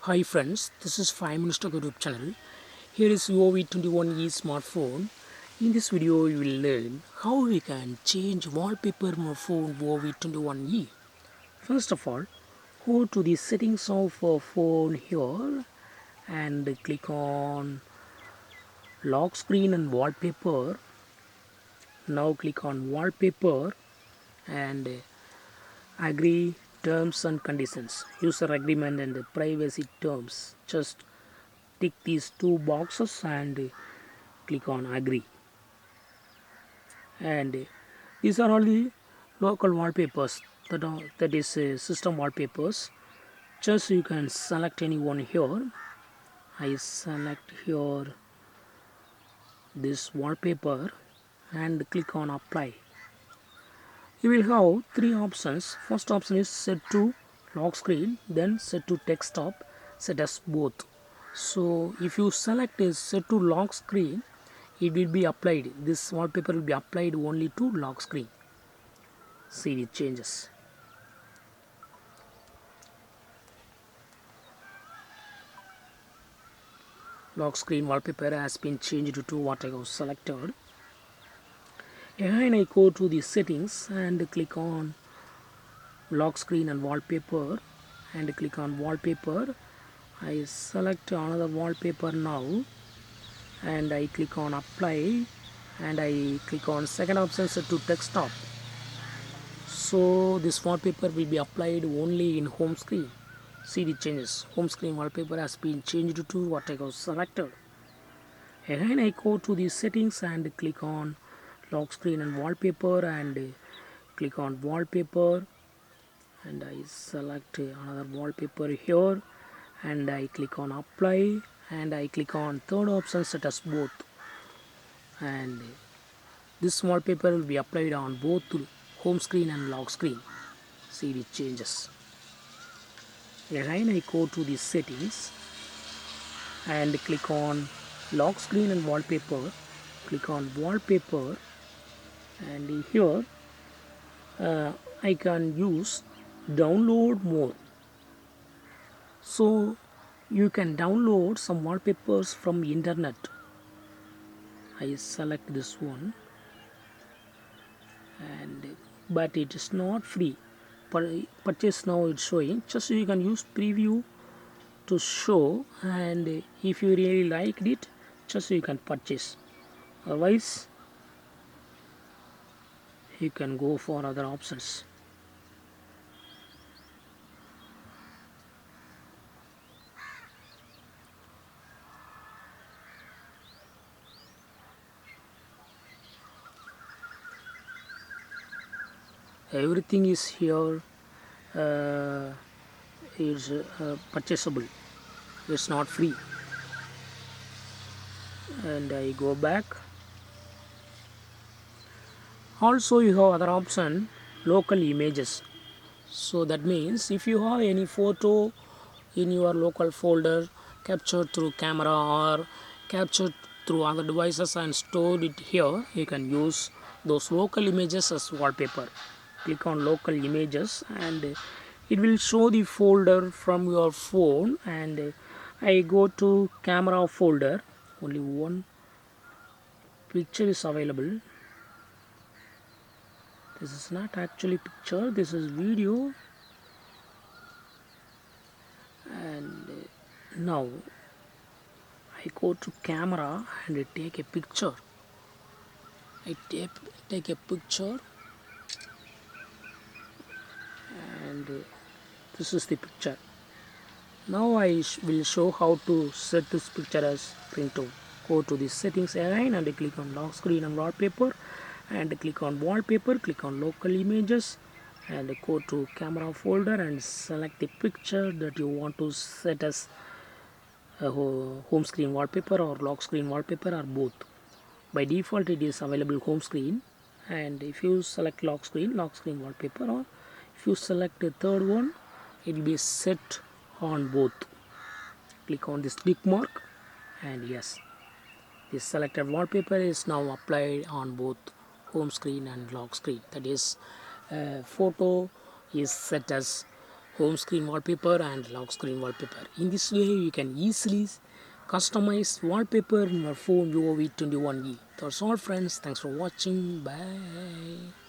Hi friends, this is 5 Minutes to YouTube channel. Here is Vivo V21e smartphone. In this video you will learn how we can change wallpaper on our phone Vivo V21e. First of all, go to the settings of our phone here and click on lock screen and wallpaper. Now click on wallpaper and agree terms and conditions, user agreement and privacy terms. Just tick these two boxes and click on agree. And these are all the local wallpapers, that is system wallpapers. Just you can select any one here. I select here this wallpaper and click on apply. You will have three options. First option is set to lock screen, then set to desktop, set as both. So if you select is set to lock screen, it will be applied. This wallpaper will be applied only to lock screen. See the changes. Lock screen wallpaper has been changed to what I have selected. Again I go to the settings and click on lock screen and wallpaper and click on wallpaper. I select another wallpaper now and I click on apply and I click on second option set to desktop. So this wallpaper will be applied only in home screen. See the changes. Home screen wallpaper has been changed to what I have selected. Again I go to the settings and click on lock screen and wallpaper and click on wallpaper and I select another wallpaper here and I click on apply and I click on third option set as both, and this wallpaper will be applied on both home screen and lock screen. See the changes. Again I go to the settings and click on lock screen and wallpaper, click on wallpaper and here I can use download more. So you can download some wallpapers from internet. I select this one and but it is not free. Purchase now it's showing. Just you can use preview to show, and if you really liked it, just you can purchase. Otherwise you can go for other options. Everything is here is purchasable. It's not free. And I go back. Also you have other option, local images. So that means if you have any photo in your local folder captured through camera or captured through other devices and stored it here, you can use those local images as wallpaper. Click on local images and it will show the folder from your phone, and I go to camera folder. Only one picture is available. This is not actually picture, this is video. And now I go to camera and I take a picture. I take a picture and this is the picture. Now I will show how to set this picture as printout. Go to the settings again and click on lock screen and wallpaper and click on wallpaper, click on local images and go to camera folder and select the picture that you want to set as a home screen wallpaper or lock screen wallpaper or both. By default it is available home screen, and if you select lock screen wallpaper, or if you select the third one, it will be set on both. Click on this tick mark and yes, this selected wallpaper is now applied on both home screen and lock screen. That is, photo is set as home screen wallpaper and lock screen wallpaper. In this way you can easily customize wallpaper in your phone Vivo V21e. That's all friends, thanks for watching, bye.